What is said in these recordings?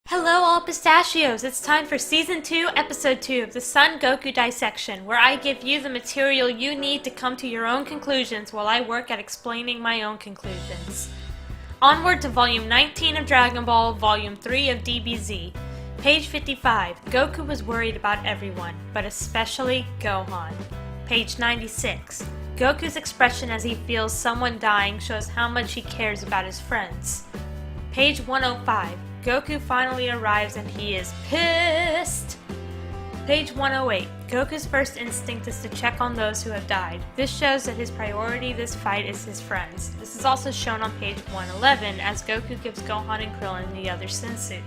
Hello all pistachios! It's time for Season 2, Episode 2 of the Son Goku Dissection, where I give you the material you need to come to your own conclusions while I work at explaining my own conclusions. Onward to Volume 19 of Dragon Ball, Volume 3 of DBZ. Page 55, Goku was worried about everyone, but especially Gohan. Page 96, Goku's expression as he feels someone dying shows how much he cares about his friends. Page 105, Goku finally arrives and he is pissed! Page 108. Goku's first instinct is to check on those who have died. This shows that his priority this fight is his friends. This is also shown on page 111 as Goku gives Gohan and Krillin the other senzu.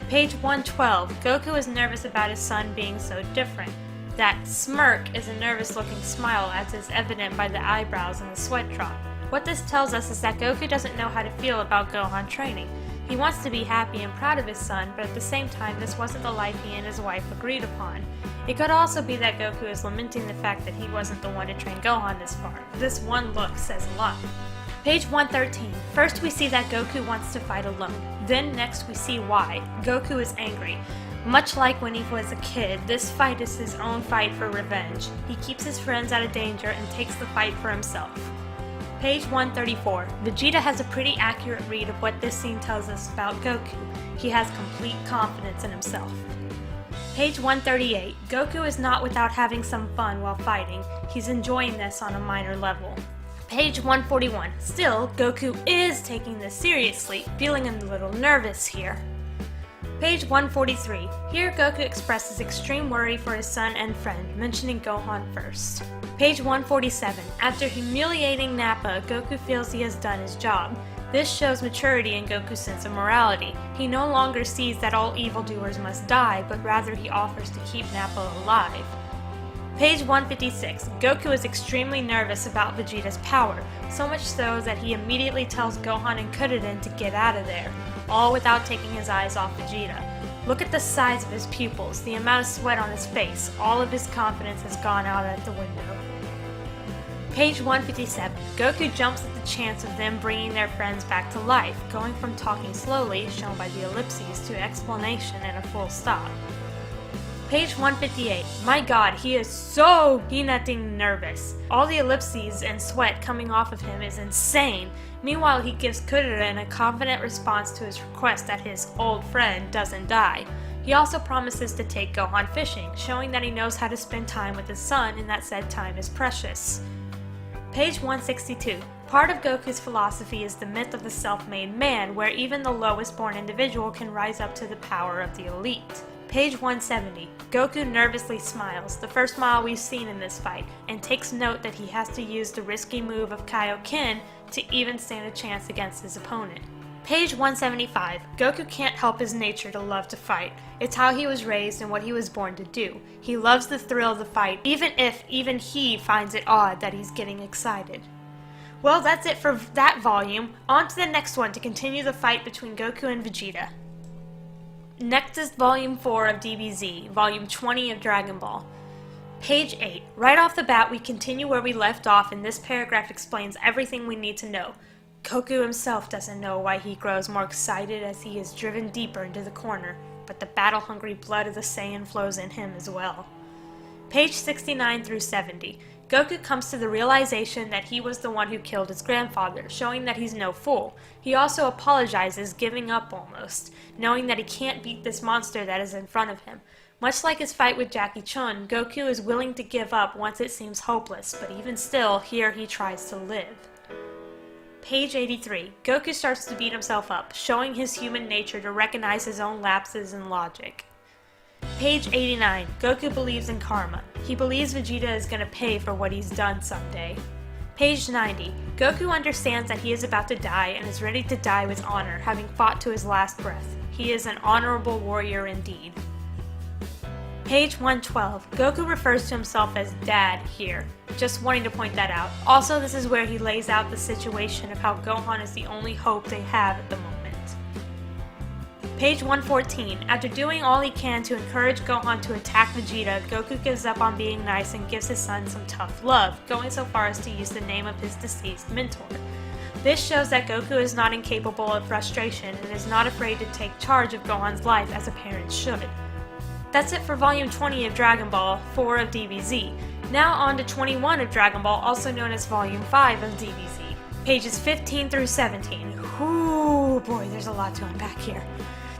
Page 112. Goku is nervous about his son being so different. That smirk is a nervous looking smile as is evident by the eyebrows and the sweat drop. What this tells us is that Goku doesn't know how to feel about Gohan training. He wants to be happy and proud of his son, but at the same time this wasn't the life he and his wife agreed upon. It could also be that Goku is lamenting the fact that he wasn't the one to train Gohan this far. This one look says a lot. Page 113. First we see that Goku wants to fight alone. Then next we see why. Goku is angry. Much like when he was a kid, this fight is his own fight for revenge. He keeps his friends out of danger and takes the fight for himself. Page 134. Vegeta has a pretty accurate read of what this scene tells us about Goku. He has complete confidence in himself. Page 138. Goku is not without having some fun while fighting. He's enjoying this on a minor level. Page 141. Still, Goku is taking this seriously, feeling a little nervous here. Page 143. Here Goku expresses extreme worry for his son and friend, mentioning Gohan first. Page 147. After humiliating Nappa, Goku feels he has done his job. This shows maturity in Goku's sense of morality. He no longer sees that all evildoers must die, but rather he offers to keep Nappa alive. Page 156. Goku is extremely nervous about Vegeta's power, so much so that he immediately tells Gohan and Kuririn to get out of there, all without taking his eyes off Vegeta. Look at the size of his pupils, the amount of sweat on his face, all of his confidence has gone out at the window. Page 157. Goku jumps at the chance of them bringing their friends back to life, going from talking slowly, shown by the ellipses, to explanation and a full stop. Page 158. My god, he is so hinting nervous. All the ellipses and sweat coming off of him is insane. Meanwhile, he gives Kuririn a confident response to his request that his old friend doesn't die. He also promises to take Gohan fishing, showing that he knows how to spend time with his son and that said time is precious. Page 162. Part of Goku's philosophy is the myth of the self-made man, where even the lowest born individual can rise up to the power of the elite. Page 170. Goku nervously smiles, the first smile we've seen in this fight, and takes note that he has to use the risky move of Kaioken to even stand a chance against his opponent. Page 175. Goku can't help his nature to love to fight. It's how he was raised and what he was born to do. He loves the thrill of the fight, even if even he finds it odd that he's getting excited. Well, that's it for that volume. On to the next one to continue the fight between Goku and Vegeta. Next is Volume 4 of DBZ, Volume 20 of Dragon Ball. Page 8. Right off the bat, we continue where we left off, and this paragraph explains everything we need to know. Goku himself doesn't know why he grows more excited as he is driven deeper into the corner, but the battle-hungry blood of the Saiyan flows in him as well. Page 69 through 70. Goku comes to the realization that he was the one who killed his grandfather, showing that he's no fool. He also apologizes, giving up almost, knowing that he can't beat this monster that is in front of him. Much like his fight with Jackie Chun, Goku is willing to give up once it seems hopeless, but even still, here he tries to live. Page 83. Goku starts to beat himself up, showing his human nature to recognize his own lapses in logic. Page 89. Goku believes in karma. He believes Vegeta is going to pay for what he's done someday. Page 90. Goku understands that he is about to die and is ready to die with honor, having fought to his last breath. He is an honorable warrior indeed. Page 112. Goku refers to himself as Dad here. Just wanting to point that out. Also, this is where he lays out the situation of how Gohan is the only hope they have at the moment. Page 114. After doing all he can to encourage Gohan to attack Vegeta, Goku gives up on being nice and gives his son some tough love, going so far as to use the name of his deceased mentor. This shows that Goku is not incapable of frustration and is not afraid to take charge of Gohan's life as a parent should. That's it for Volume 20 of Dragon Ball, 4 of DBZ. Now on to 21 of Dragon Ball, also known as Volume 5 of DBZ. Pages 15 through 17. Ooh boy, there's a lot to unpack here.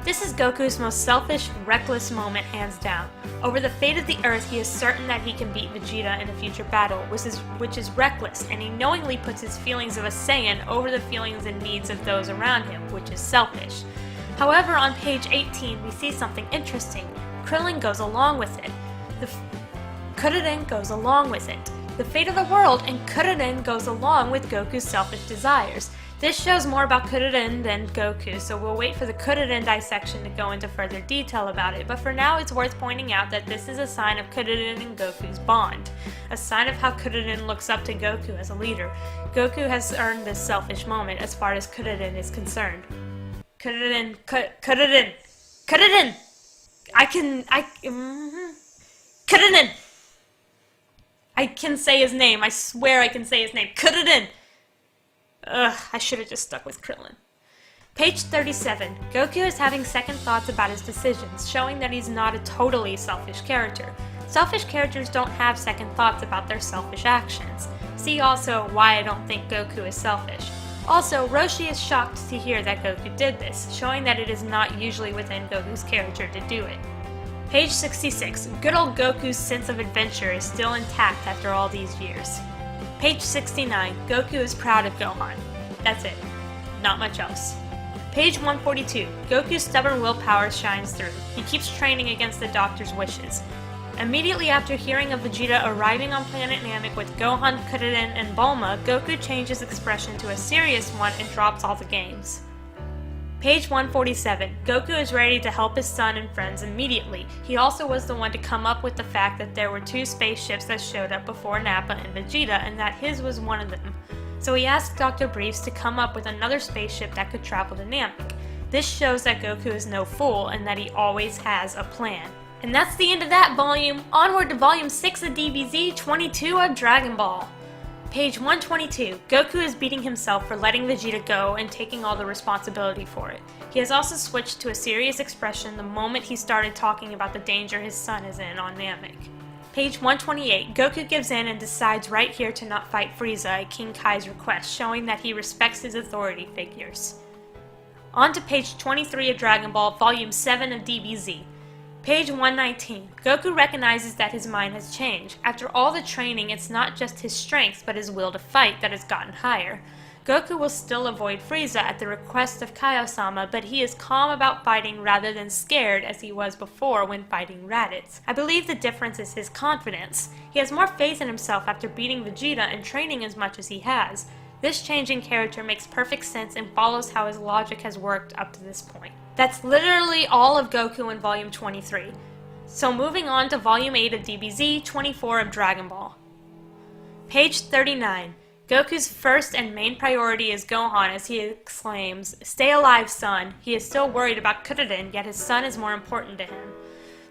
This is Goku's most selfish, reckless moment, hands down. Over the fate of the Earth, he is certain that he can beat Vegeta in a future battle, which is reckless, and he knowingly puts his feelings of a Saiyan over the feelings and needs of those around him, which is selfish. However, on page 18, we see something interesting. Krillin goes along with it. Kuririn goes along with it. The fate of the world, and Kuririn goes along with Goku's selfish desires. This shows more about Kuririn than Goku, so we'll wait for the Kuririn dissection to go into further detail about it, but for now it's worth pointing out that this is a sign of Kuririn and Goku's bond, a sign of how Kuririn looks up to Goku as a leader. Goku has earned this selfish moment as far as Kuririn is concerned. Kuririn! Kuririn! I can say his name, I swear I can say his name. Kuririn! Ugh, I should have just stuck with Krillin. Page 37. Goku is having second thoughts about his decisions, showing that he's not a totally selfish character. Selfish characters don't have second thoughts about their selfish actions. See also why I don't think Goku is selfish. Also, Roshi is shocked to hear that Goku did this, showing that it is not usually within Goku's character to do it. Page 66. Good old Goku's sense of adventure is still intact after all these years. Page 69. Goku is proud of Gohan. That's it. Not much else. Page 142. Goku's stubborn willpower shines through. He keeps training against the doctor's wishes. Immediately after hearing of Vegeta arriving on planet Namek with Gohan, Kuririn, and Bulma, Goku changes expression to a serious one and drops all the games. Page 147. Goku is ready to help his son and friends immediately. He also was the one to come up with the fact that there were two spaceships that showed up before Nappa and Vegeta, and that his was one of them. So he asked Dr. Briefs to come up with another spaceship that could travel to Namek. This shows that Goku is no fool and that he always has a plan. And that's the end of that volume. Onward to Volume 6 of DBZ, 22 of Dragon Ball. Page 122. Goku is beating himself for letting Vegeta go and taking all the responsibility for it. He has also switched to a serious expression the moment he started talking about the danger his son is in on Namek. Page 128. Goku gives in and decides right here to not fight Frieza at King Kai's request, showing that he respects his authority figures. On to page 23 of Dragon Ball, Volume 7 of DBZ. Page 119. Goku recognizes that his mind has changed. After all the training, it's not just his strength, but his will to fight that has gotten higher. Goku will still avoid Frieza at the request of Kaiosama, but he is calm about fighting rather than scared as he was before when fighting Raditz. I believe the difference is his confidence. He has more faith in himself after beating Vegeta and training as much as he has. This change in character makes perfect sense and follows how his logic has worked up to this point. That's literally all of Goku in Volume 23. So moving on to Volume 8 of DBZ, 24 of Dragon Ball. Page 39. Goku's first and main priority is Gohan as he exclaims, "Stay alive, son." He is still worried about Kuririn, yet his son is more important to him.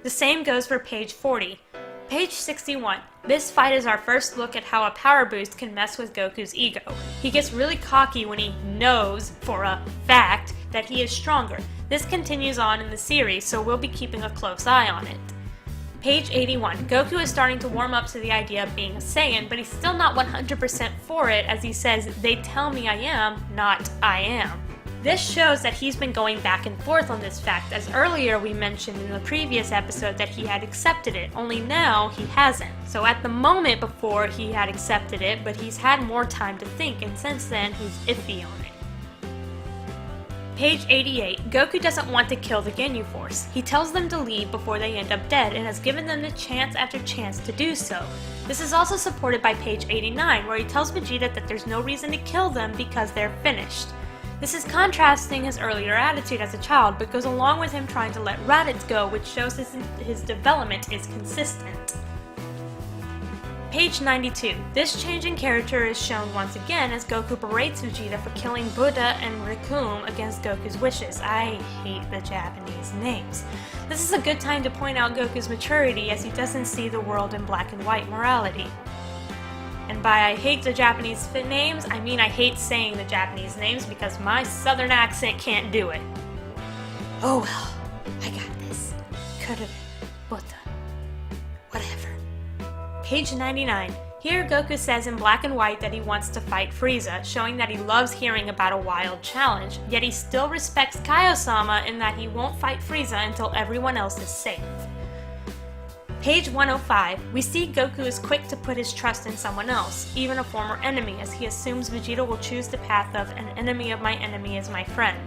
The same goes for page 40. Page 61. This fight is our first look at how a power boost can mess with Goku's ego. He gets really cocky when he knows, for a fact, that he is stronger. This continues on in the series, so we'll be keeping a close eye on it. Page 81. Goku is starting to warm up to the idea of being a Saiyan, but he's still not 100% for it as he says, "They tell me I am, not I am." This shows that he's been going back and forth on this fact, as earlier we mentioned in the previous episode that he had accepted it, only now he hasn't. So at the moment before he had accepted it, but he's had more time to think, and since then he's iffy on it. Page 88. Goku doesn't want to kill the Ginyu Force. He tells them to leave before they end up dead and has given them the chance after chance to do so. This is also supported by page 89, where he tells Vegeta that there's no reason to kill them because they're finished. This is contrasting his earlier attitude as a child, but goes along with him trying to let Raditz go, which shows his development is consistent. Page 92. This change in character is shown once again as Goku berates Vegeta for killing Buddha and Rikum against Goku's wishes. I hate the Japanese names. This is a good time to point out Goku's maturity as he doesn't see the world in black and white morality. And by I hate the Japanese names, I mean I hate saying the Japanese names because my southern accent can't do it. Oh well, I got this. Could've, butta, whatever. Page 99. Here Goku says in black and white that he wants to fight Frieza, showing that he loves hearing about a wild challenge, yet he still respects Kaio-sama in that he won't fight Frieza until everyone else is safe. Page 105, we see Goku is quick to put his trust in someone else, even a former enemy, as he assumes Vegeta will choose the path of an enemy of my enemy is my friend.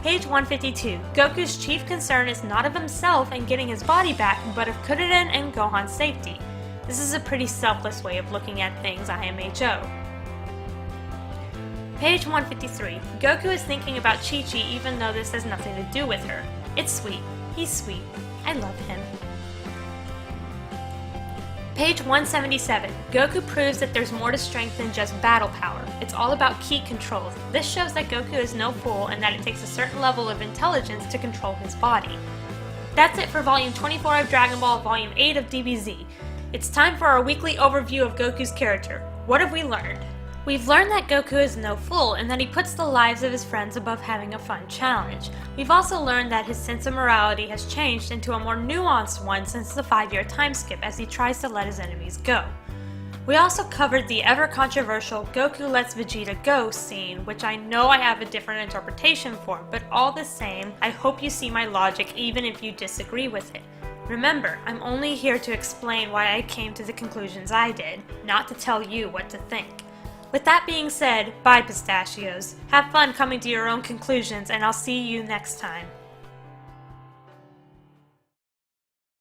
Page 152, Goku's chief concern is not of himself and getting his body back, but of Kuririn and Gohan's safety. This is a pretty selfless way of looking at things, IMHO. Page 153, Goku is thinking about Chi-Chi even though this has nothing to do with her. It's sweet. He's sweet. I love him. Page 177, Goku proves that there's more to strength than just battle power. It's all about ki controls. This shows that Goku is no fool and that it takes a certain level of intelligence to control his body. That's it for Volume 24 of Dragon Ball, Volume 8 of DBZ. It's time for our weekly overview of Goku's character. What have we learned? We've learned that Goku is no fool and that he puts the lives of his friends above having a fun challenge. We've also learned that his sense of morality has changed into a more nuanced one since the 5-year time skip as he tries to let his enemies go. We also covered the ever-controversial Goku lets Vegeta go scene, which I know I have a different interpretation for, but all the same, I hope you see my logic even if you disagree with it. Remember, I'm only here to explain why I came to the conclusions I did, not to tell you what to think. With that being said, bye pistachios. Have fun coming to your own conclusions, and I'll see you next time.